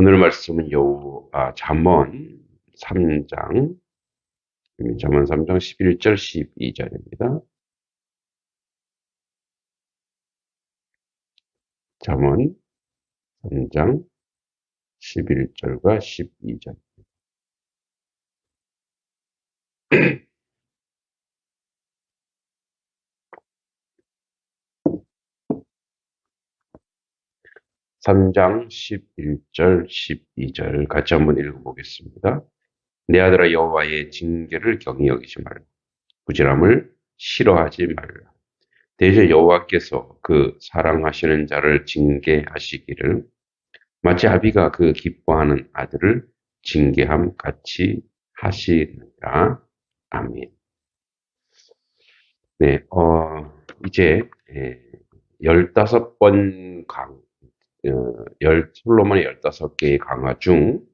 오늘 말씀은 잠언 3장, 잠언 3장 11절 12절입니다. 잠언 3장 11절과 12절. 삼장 11절 12절 같이 한번 읽어보겠습니다. 내 아들아 여호와의 징계를 경히 여기지 말라. 부지런함을 싫어하지 말라. 대저 여호와께서 그 사랑하시는 자를 징계하시기를 마치 아비가 그 기뻐하는 아들을 징계함 같이 하시느니라. 아멘. 네, 이제 15번 솔로몬의 15개의 강화 중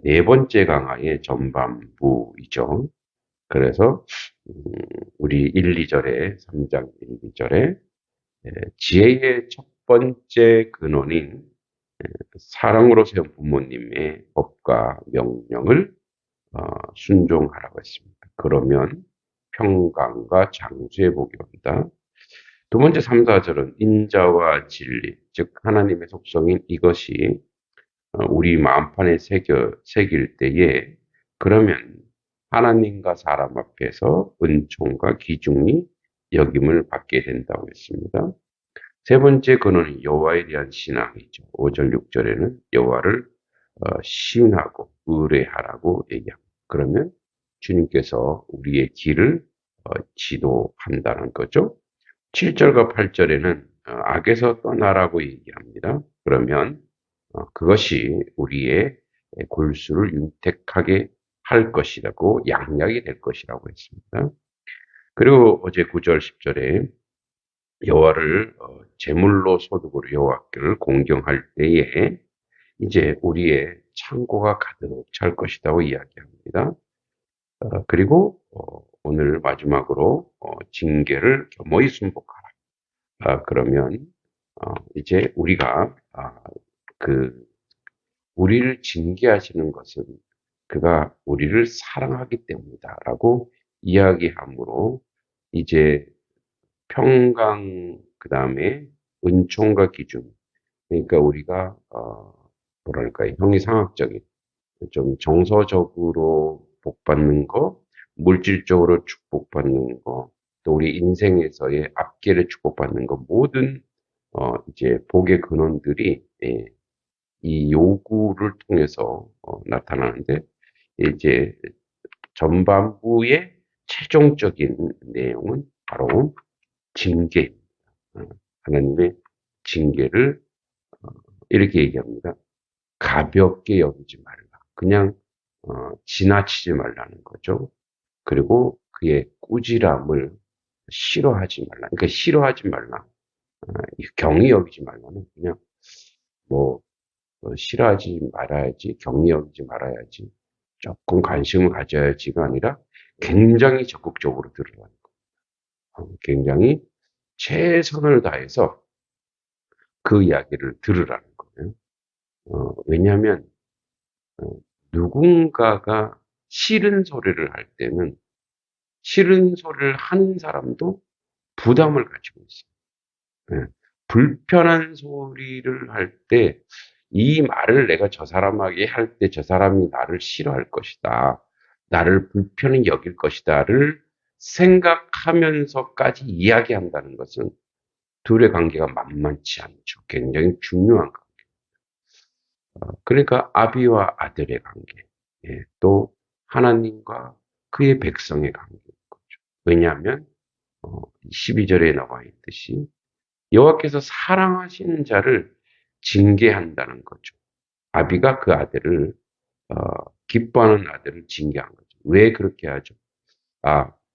네 번째 강화의 전반부이죠. 그래서 우리 1, 2절에 3장 1, 2절에 지혜의 첫 번째 근원인 사랑으로 세운 부모님의 법과 명령을 순종하라고 했습니다. 그러면 평강과 장수의 복이 온다. 두 번째 3, 4절은 인자와 진리, 즉 하나님의 속성인 이것이 우리 마음판에 새길 때에 그러면 하나님과 사람 앞에서 은총과 기중이 여김을 받게 된다고 했습니다. 세 번째 근원은 여호와에 대한 신앙이죠. 5절, 6절에는 여호와를 신하고 의뢰하라고 얘기합니다. 그러면 주님께서 우리의 길을 지도한다는 거죠. 7절과 8절에는 악에서 떠나라고 얘기합니다. 그러면 그것이 우리의 골수를 윤택하게 할 것이라고 양약이 될 것이라고 했습니다. 그리고 어제 9절 10절에 여호와를 제물로 소득으로 여호와를 공경할 때에 이제 우리의 창고가 가득 찰 것이라고 이야기합니다. 그리고 오늘 마지막으로 징계를 겸허히 순복하라. 그러면 이제 우리가 우리를 징계하시는 것은 그가 우리를 사랑하기 때문이다라고 이야기하므로 이제 평강 그다음에 은총과 기준, 그러니까 우리가 뭐랄까요, 형이상학적인 좀 정서적으로 복받는 거, 물질적으로 축복받는 거, 또 우리 인생에서의 앞길에 축복받는 거, 모든 이제 복의 근원들이 이 요구를 통해서 나타나는데 이제 전반부의 최종적인 내용은 바로 징계, 하나님의 징계를 이렇게 얘기합니다. 가볍게 여기지 말라. 그냥 지나치지 말라는 거죠. 그리고 그의 꾸지람을 싫어하지 말라. 그러니까 싫어하지 말라. 경히 여기지 말라는 그냥 뭐 싫어하지 말아야지, 경히 여기지 말아야지, 조금 관심을 가져야지가 아니라 굉장히 적극적으로 들어가는 거예요. 굉장히 최선을 다해서 그 이야기를 들으라는 거예요. 왜냐하면 누군가가 싫은 소리를 할 때는 싫은 소리를 하는 사람도 부담을 가지고 있어요. 예. 불편한 소리를 할 때 이 말을 내가 저 사람에게 할 때 저 사람이 나를 싫어할 것이다. 나를 불편히 여길 것이다를 생각하면서까지 이야기한다는 것은 둘의 관계가 만만치 않죠. 굉장히 중요한 관계. 그러니까 아비와 아들의 관계, 또 하나님과 그의 백성의 관계인 거죠. 왜냐하면 12절에 나와 있듯이 여호와께서 사랑하시는 자를 징계한다는 거죠. 아비가 그 아들을 기뻐하는 아들을 징계한 거죠. 왜 그렇게 하죠?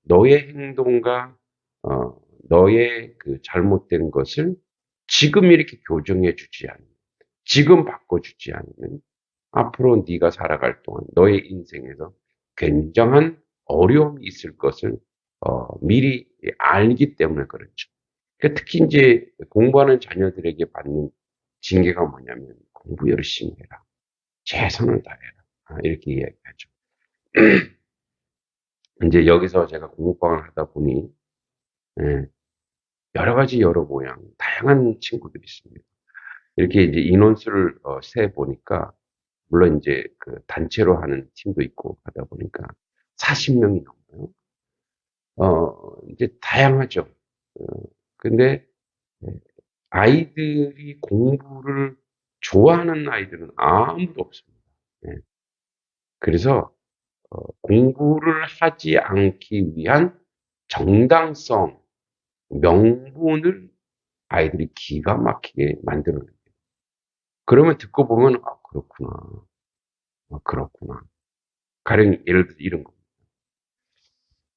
너의 행동과 너의 그 잘못된 것을 지금 이렇게 교정해 주지 않으면, 지금 바꿔주지 않으면 앞으로 네가 살아갈 동안 너의 인생에서 굉장한 어려움이 있을 것을 미리 알기 때문에 그렇죠. 그러니까 특히 이제 공부하는 자녀들에게 받는 징계가 뭐냐면 공부 열심히 해라. 최선을 다해라. 이렇게 이야기하죠. 이제 여기서 제가 공부방을 하다 보니, 예, 여러 가지 여러 모양, 다양한 친구들이 있습니다. 이렇게 이제 인원수를 세 보니까, 물론 이제 그 단체로 하는 팀도 있고 하다 보니까 40명이 넘어요. 이제 다양하죠. 어, 근데 예, 아이들이 공부를 좋아하는 아이들은 아무도 없습니다. 예, 그래서 공부를 하지 않기 위한 정당성, 명분을 아이들이 기가 막히게 만들어내요. 그러면 듣고 보면, 그렇구나. 그렇구나. 가령 예를 들어 이런 거.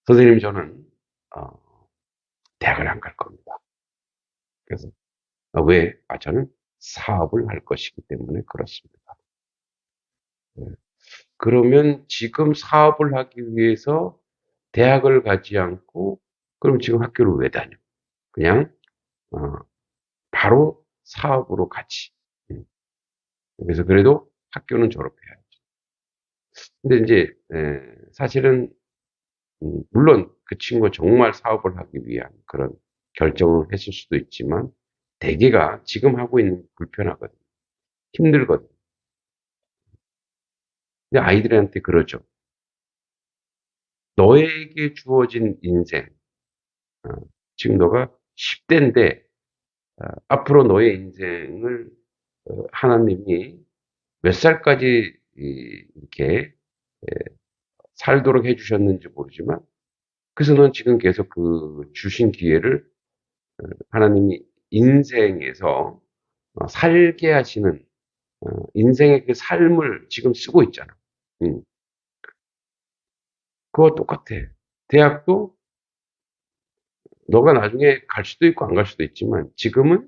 선생님, 저는, 어, 대학을 안 갈 겁니다. 그래서, 왜? 저는 사업을 할 것이기 때문에 그렇습니다. 네. 그러면 지금 사업을 하기 위해서 대학을 가지 않고, 그럼 지금 학교를 왜 다녀? 그냥, 어, 바로 사업으로 가지. 음. 그래서 그래도 학교는 졸업해야지. 근데 이제, 사실은, 물론 그 친구가 정말 사업을 하기 위한 그런 결정을 했을 수도 있지만, 대개가 지금 하고 있는 불편하거든. 힘들거든. 근데 아이들한테 그러죠. 너에게 주어진 인생, 어, 지금 너가 10대인데, 앞으로 너의 인생을 하나님이 몇 살까지 이렇게 살도록 해주셨는지 모르지만, 그래서 넌 지금 계속 그 주신 기회를 하나님이 인생에서 살게 하시는 인생의 그 삶을 지금 쓰고 있잖아. 음, 그거 똑같아. 대학도 너가 나중에 갈 수도 있고 안 갈 수도 있지만 지금은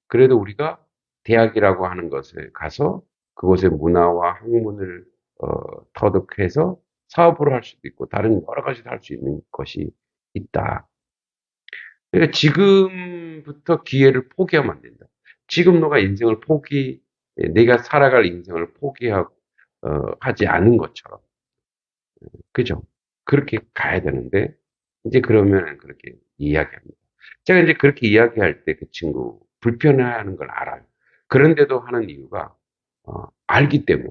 그래도 우리가 대학이라고 하는 것에 가서 그곳의 문화와 학문을 터득해서 사업을 할 수도 있고 다른 여러 가지도 할 수 있는 것이 있다. 그러니까 지금부터 기회를 포기하면 안 된다. 지금 너가 인생을 내가 살아갈 인생을 포기하고 하지 않은 것처럼, 그죠? 그렇게 가야 되는데 이제 그러면 그렇게 이야기합니다. 제가 이제 그렇게 이야기할 때 그 친구 불편해하는 걸 알아요. 그런데도 하는 이유가 알기 때문에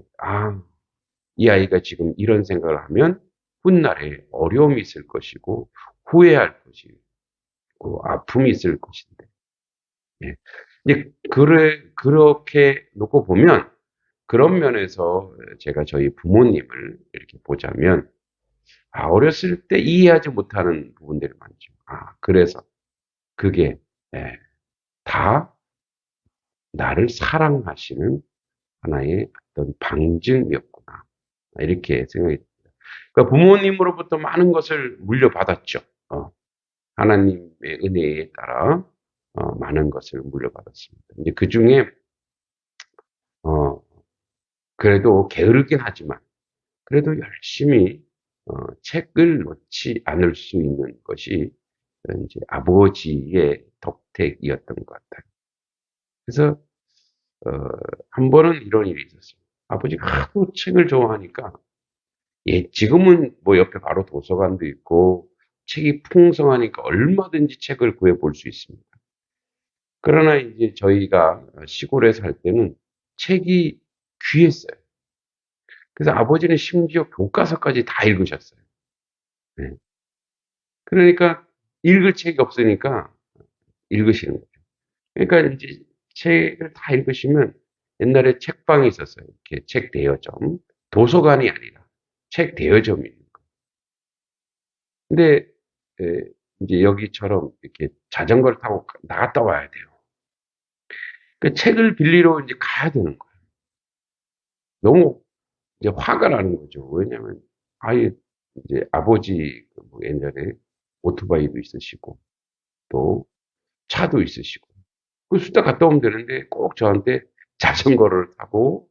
이 아이가 지금 이런 생각을 하면 훗날에 어려움이 있을 것이고 후회할 것이고 아픔이 있을 것인데 예. 이제 그렇게 놓고 보면 그런 면에서 제가 저희 부모님을 이렇게 보자면 어렸을 때 이해하지 못하는 부분들이 많죠. 그래서 그게 예, 다 나를 사랑하시는 하나의 어떤 방증이었구나. 이렇게 생각이 듭니다. 그러니까 부모님으로부터 많은 것을 물려받았죠. 하나님의 은혜에 따라 많은 것을 물려받았습니다. 이제 그 중에 어, 그래도 게으르긴 하지만 그래도 열심히 책을 놓지 않을 수 있는 것이 이제 아버지의 덕택이었던 것 같아요. 그래서 어, 한 번은 이런 일이 있었어요. 아버지가 하도 책을 좋아하니까 지금은 뭐 옆에 바로 도서관도 있고 책이 풍성하니까 얼마든지 책을 구해볼 수 있습니다. 그러나 이제 저희가 시골에 살 때는 책이 귀했어요. 그래서 아버지는 심지어 교과서까지 다 읽으셨어요. 네. 그러니까 읽을 책이 없으니까 읽으시는 거죠. 그러니까 이제 책을 다 읽으시면 옛날에 책방이 있었어요. 이렇게 책 대여점. 도서관이 아니라 책 대여점이 있는 거예요. 근데 에, 이제 여기처럼 이렇게 자전거를 타고 나갔다 와야 돼요. 그 책을 빌리러 이제 가야 되는 거예요. 너무 이제 화가 나는 거죠. 왜냐하면 아예 이제 아버지 뭐 옛날에 오토바이도 있으시고 또 차도 있으시고 그 수다 갔다 오면 되는데 꼭 저한테 자전거를 타고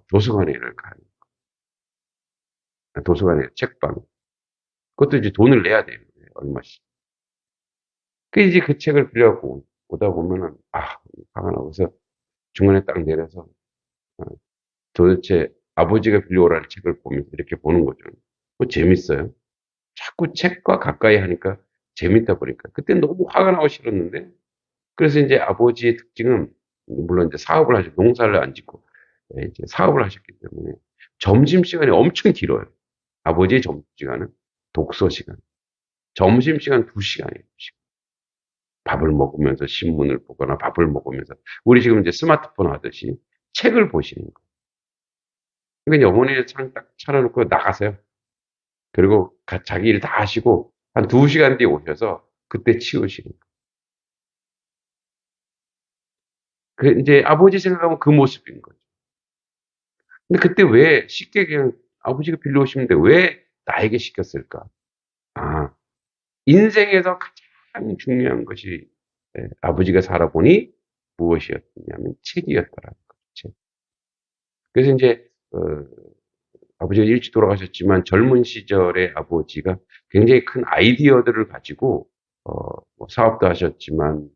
도서관에를 가요. 도서관에 책방. 그것도 이제 돈을 내야 돼요. 얼마씩. 그 이제 그 책을 빌려고 오다 보면은 화가 나고서 중간에 딱 내려서 도대체 아버지가 빌려오라는 책을 보면서 이렇게 보는 거죠. 뭐 재밌어요. 자꾸 책과 가까이 하니까 재밌다 보니까. 그때 너무 화가 나고 싫었는데, 그래서 이제 아버지의 특징은, 물론 이제 사업을 농사를 안 짓고, 이제 사업을 하셨기 때문에 점심시간이 엄청 길어요. 아버지의 점심시간은 독서 시간. 점심시간 2시간이에요. 밥을 먹으면서 신문을 보거나 밥을 먹으면서. 우리 지금 이제 스마트폰 하듯이 책을 보시는 거예요. 그러니까 어머니의 창 딱 차려놓고 나가세요. 그리고 자기 일 다 하시고 한 2시간 뒤에 오셔서 그때 치우시는 거예요. 이제 아버지 생각하면 그 모습인 거죠. 근데 그때 왜 쉽게 그냥 아버지가 빌려오시는데 왜 나에게 시켰을까? 아, 인생에서 가장 중요한 것이 아버지가 살아보니 무엇이었냐면 책이었더라는 거죠. 그래서 이제 아버지가 일찍 돌아가셨지만 젊은 시절의 아버지가 굉장히 큰 아이디어들을 가지고 뭐 사업도 하셨지만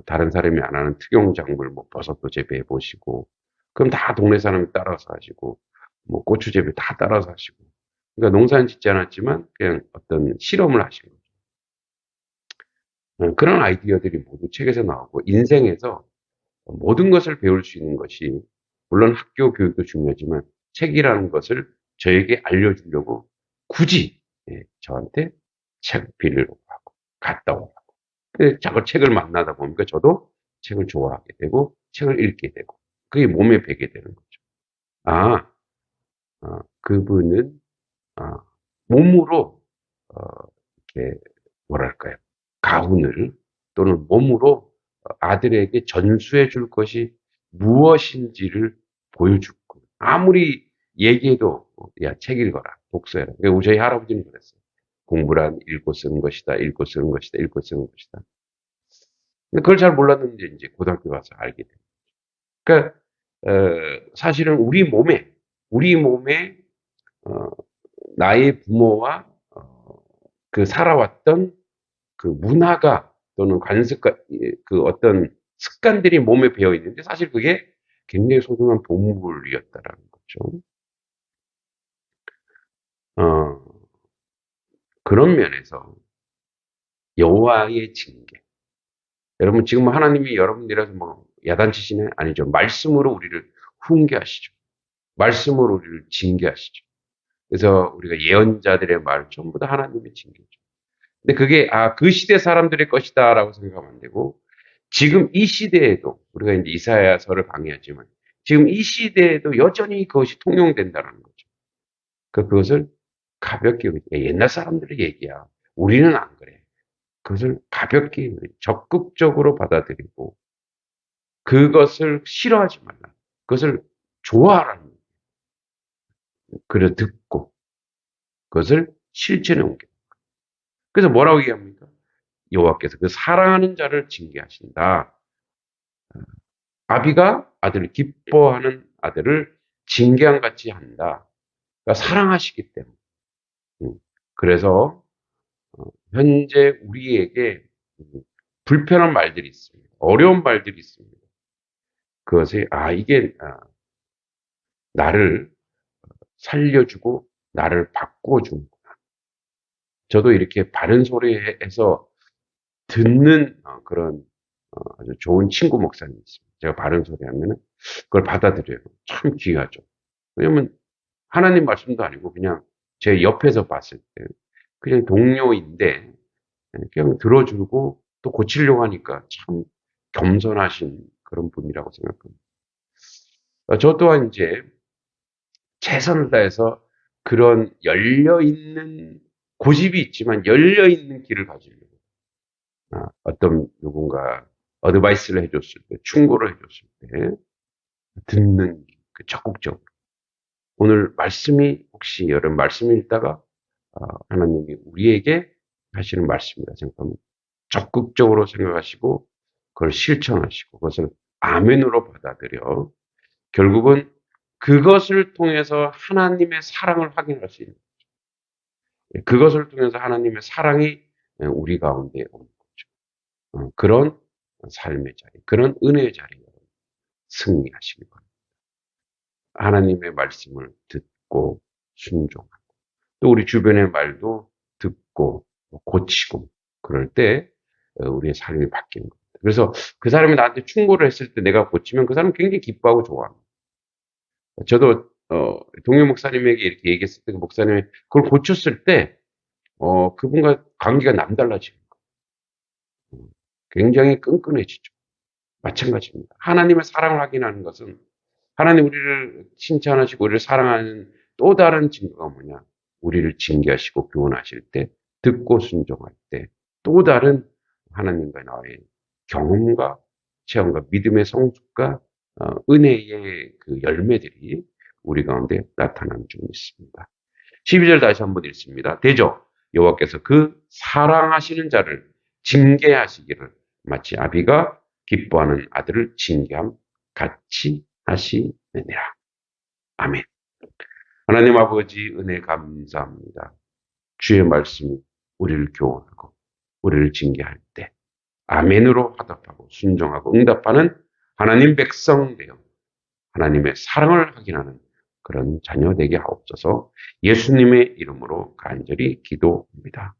다른 사람이 안 하는 특용작물, 뭐 버섯도 재배해 보시고, 그럼 다 동네 사람이 따라서 하시고, 뭐 고추 재배 다 따라서 하시고. 그러니까 농사는 짓지 않았지만 그냥 어떤 실험을 하신 거죠. 그런 아이디어들이 모두 책에서 나오고 인생에서 모든 것을 배울 수 있는 것이 물론 학교 교육도 중요하지만 책이라는 것을 저에게 알려주려고 굳이 저한테 책 빌리려고 하고 갔다 오고 자꾸 책을 만나다 보니까 저도 책을 좋아하게 되고 책을 읽게 되고 그게 몸에 배게 되는 거죠. 아, 그분은 아, 몸으로 어, 이렇게 뭐랄까요 가훈을 또는 몸으로 아들에게 전수해 줄 것이 무엇인지를 보여주고 아무리 얘기해도 야, 책 읽어라 독서해라. 그러니까 저희 할아버지는 그랬어요. 공부란 읽고 쓰는 것이다. 읽고 쓰는 것이다. 읽고 쓰는 것이다. 근데 그걸 잘 몰랐는데 이제 고등학교 가서 알게 돼요. 그러니까 사실은 우리 몸에 어, 나의 부모와 그 살아왔던 그 문화가 또는 관습과 그 어떤 습관들이 몸에 배어 있는데 사실 그게 굉장히 소중한 보물이었다라는 거죠. 어, 그런 면에서 여호와의 징계. 여러분 지금 하나님이 여러분들이라서 뭐 야단치시네? 아니죠. 말씀으로 우리를 훈계하시죠. 말씀으로 우리를 징계하시죠. 그래서 우리가 예언자들의 말 전부 다 하나님의 징계죠. 근데 그게 그 시대 사람들의 것이다라고 생각하면 안 되고 지금 이 시대에도 우리가 이제 이사야서를 강의하지만 지금 이 시대에도 여전히 그것이 통용된다는 거죠. 그것을 가볍게 옛날 사람들의 얘기야. 우리는 안 그래. 그것을 가볍게 적극적으로 받아들이고 그것을 싫어하지 말라. 그것을 좋아하라는 글을 듣고 그것을 실천해 옮겨. 그래서 뭐라고 얘기합니까? 여호와께서 그 사랑하는 자를 징계하신다. 아비가 아들을 기뻐하는 아들을 징계함 같이 한다. 그러니까 사랑하시기 때문에. 그래서 현재 우리에게 불편한 말들이 있습니다. 어려운 말들이 있습니다. 그것이 이게 나를 살려주고 나를 바꿔주는구나. 저도 이렇게 바른 소리에서 듣는 그런 아주 좋은 친구 목사님이 있습니다. 제가 바른 소리 하면은 그걸 받아들여요. 참 귀하죠. 왜냐면 하나님 말씀도 아니고 그냥 제 옆에서 봤을 때 그냥 동료인데 그냥 들어주고 또 고치려고 하니까 참 겸손하신 그런 분이라고 생각합니다. 저 또한 이제 최선을 다해서 그런 열려있는 고집이 있지만 열려있는 길을 가지려고 어떤 누군가 어드바이스를 해줬을 때 충고를 해줬을 때 듣는 적극적으로 오늘 말씀이 혹시 여러분 말씀 읽다가 하나님이 우리에게 하시는 말씀이라 생각하면 적극적으로 생각하시고 그걸 실천하시고 그것을 아멘으로 받아들여 결국은 그것을 통해서 하나님의 사랑을 확인할 수 있는 그것을 통해서 하나님의 사랑이 우리 가운데 오는 거죠. 그런 삶의 자리, 그런 은혜의 자리에 승리하시기 바랍니다. 하나님의 말씀을 듣고 순종하고 또 우리 주변의 말도 듣고 고치고 그럴 때 우리의 삶이 바뀌는 겁니다. 그래서 그 사람이 나한테 충고를 했을 때 내가 고치면 그 사람은 굉장히 기뻐하고 좋아합니다. 저도 동료 목사님에게 이렇게 얘기했을 때 그 목사님이 그걸 고쳤을 때 그분과 관계가 남달라지는 거예요. 굉장히 끈끈해지죠. 마찬가지입니다. 하나님의 사랑을 확인하는 것은 하나님 우리를 칭찬하시고 우리를 사랑하는 또 다른 증거가 뭐냐? 우리를 징계하시고 교훈하실 때 듣고 순종할 때 또 다른 하나님과 나의 경험과 체험과 믿음의 성숙과 은혜의 그 열매들이 우리 가운데 나타나는 줄 믿습니다. 12절 다시 한번 읽습니다. 대저 여호와께서 그 사랑하시는 자를 징계하시기를 마치 아비가 기뻐하는 아들을 징계함 같이 하시느니라. 아멘. 하나님 아버지 은혜 감사합니다. 주의 말씀이 우리를 교훈하고 우리를 징계할 때 아멘으로 화답하고 순종하고 응답하는 하나님 백성 되어 하나님의 사랑을 확인하는 그런 자녀 되게 하옵소서. 예수님의 이름으로 간절히 기도합니다.